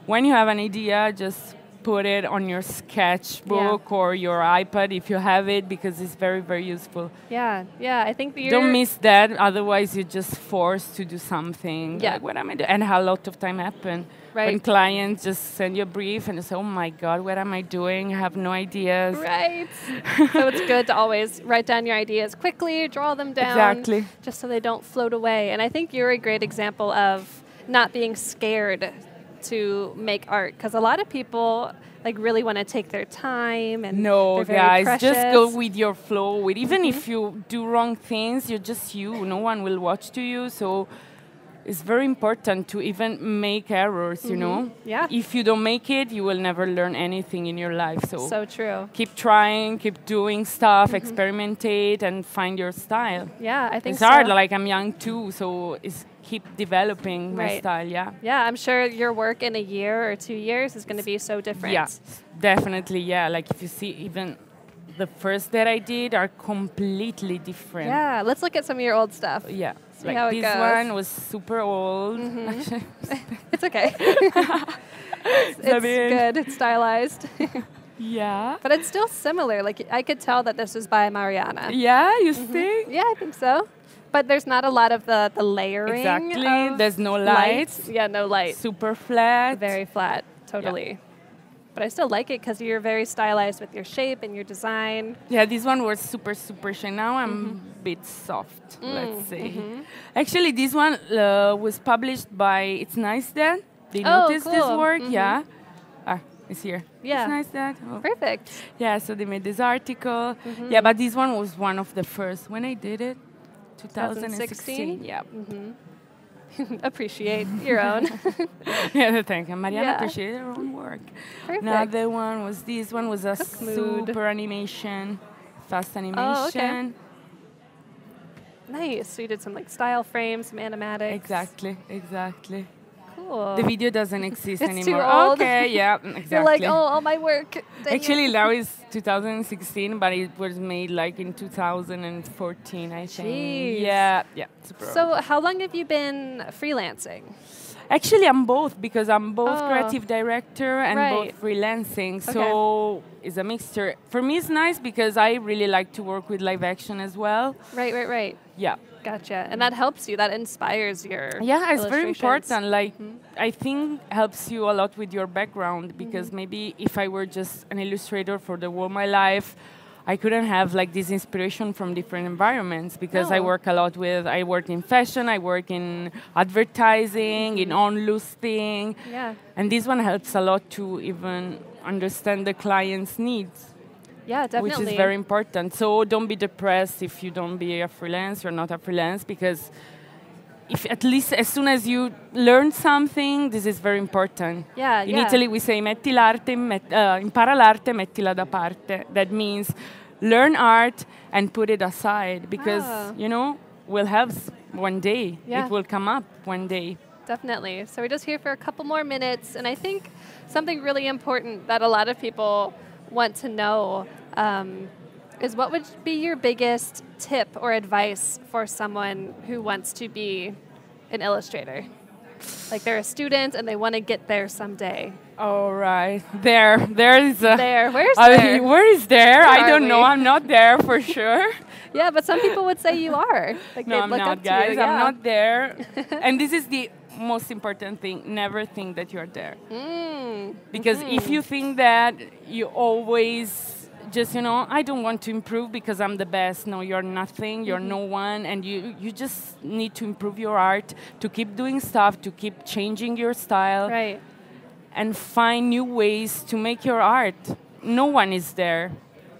when you have an idea, just put it on your sketchbook or your iPad if you have it, because it's very, very useful. Yeah, I think don't miss that, otherwise you're just forced to do something. Yeah. Like, what am I doing? And a lot of time happen. Right. When clients just send you a brief and you say, oh my God, what am I doing? I have no ideas. Right. So it's good to always write down your ideas quickly, draw them down. Exactly. Just so they don't float away. And I think you're a great example of not being scared to make art, because a lot of people like really want to take their time and no, they're very guys, precious. just go with your flow. With even if you do wrong things, you're just you. No one will watch to you. So it's very important to even make errors. You know. Yeah. If you don't make it, you will never learn anything in your life. So true. Keep trying, keep doing stuff, experimentate, and find your style. Yeah, I think it's hard. Like I'm young too, so it's keep developing my style, Yeah, I'm sure your work in a year or 2 years is going to be so different. Yeah, definitely, Like if you see even the first that I did are completely different. Yeah, let's look at some of your old stuff. Yeah, See how it this goes. one was super old. It's okay. it's good. It's stylized. Yeah. But it's still similar. Like, I could tell that this was by Marianna. Yeah, you think? Yeah, I think so. But there's not a lot of the layering. Exactly. There's no lights. Yeah, no light. Super flat. Very flat. Totally. Yeah. But I still like it because you're very stylized with your shape and your design. Yeah, this one was super, super shiny. Now I'm a bit soft, let's say. Actually, this one was published by It's Nice That. They noticed this work, yeah. It's here. Yeah. It's Nice That. Oh. Perfect. Yeah, so they made this article. Yeah, but this one was one of the first. When I did it, 2016. Yeah. Appreciate your own. Yeah, thank you. Marianna appreciated her own work. Perfect. Another one was this one was a super animation, fast animation. Oh, okay. Nice. So you did some like style frames, some animatics. Exactly. Cool. The video doesn't exist it's anymore. Too old. Okay, yeah, exactly. You're like, all my work. Actually, now is 2016, but it was made like in 2014, I think. Jeez. Yeah, super So old. how long have you been freelancing? Actually, I'm both because I'm both creative director and both freelancing. Okay. So it's a mixture. For me, it's nice because I really like to work with live action as well. Right. Yeah. Gotcha. And that helps you. That inspires your it's very important. Like, I think helps you a lot with your background because maybe if I were just an illustrator for the whole my life, I couldn't have like this inspiration from different environments because I work a lot with, I work in fashion, I work in advertising, in on-listing. Yeah. And this one helps a lot to even understand the client's needs. Yeah, definitely. Which is very important. So don't be depressed if you don't be a freelance or not a freelance because if at least as soon as you learn something, this is very important. Yeah, In Italy we say metti l'arte, impara l'arte, mettila da parte. That means learn art and put it aside because, we'll have one day. Yeah. It will come up one day. Definitely. So we're just here for a couple more minutes. And I think something really important that a lot of people want to know is what would be your biggest tip or advice for someone who wants to be an illustrator? Like they're a student and they want to get there someday. All right. There is a... There. Where's there? Where is there? Where I don't know. I'm not there for sure. Yeah, but some people would say you are. Like no, I'm not, guys. I'm not there. And this is the most important thing. Never think that you're there. Because if you think that, you always just, I don't want to improve because I'm the best. No, you're nothing. You're no one. And you just need to improve your art, to keep doing stuff, to keep changing your style. Right. And find new ways to make your art. No one is there.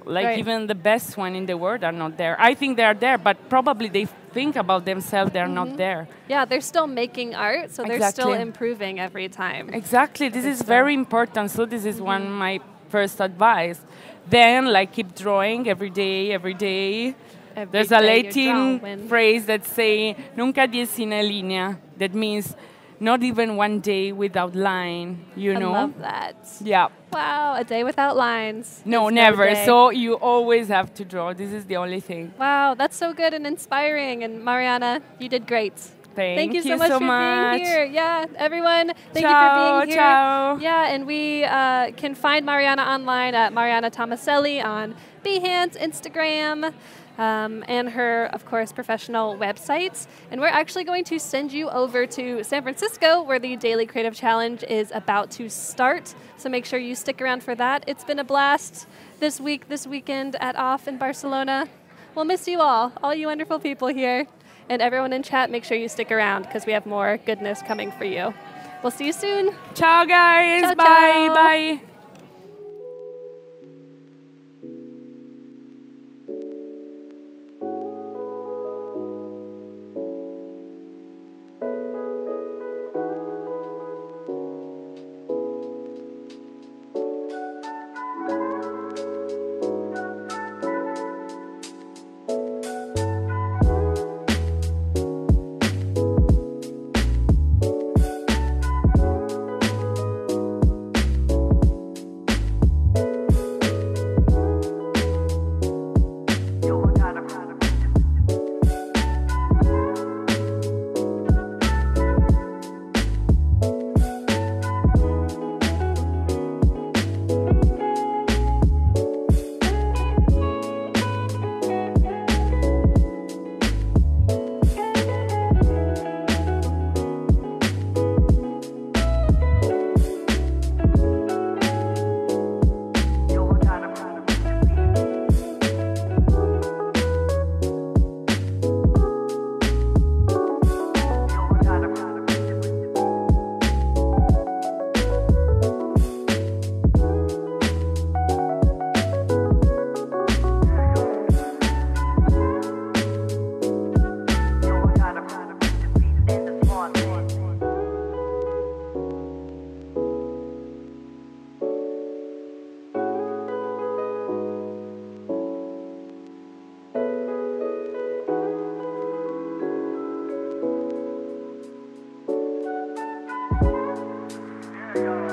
Like even the best one in the world are not there. I think they are there, but probably they think about themselves, they're not there. Yeah, they're still making art, so they're still improving every time. Exactly, this is very important. So this is one of my first advice. Then, like, keep drawing every day. There's a Latin phrase that say, nunca dies in linea. That means not even one day without line, I love that. Yeah. Wow, a day without lines. No, never. So you always have to draw. This is the only thing. Wow, that's so good and inspiring. And Marianna, you did great. Thank you so much for being here. Yeah, everyone, thank you for being here. Ciao. Yeah, and we can find Marianna online at Marianna Tomaselli on Behance, Instagram, and her, of course, professional websites. And we're actually going to send you over to San Francisco, where the Daily Creative Challenge is about to start. So make sure you stick around for that. It's been a blast this weekend at OFFF in Barcelona. We'll miss you all you wonderful people here. And everyone in chat, make sure you stick around because we have more goodness coming for you. We'll see you soon. Ciao, guys. Ciao, bye. ciao. Bye. go.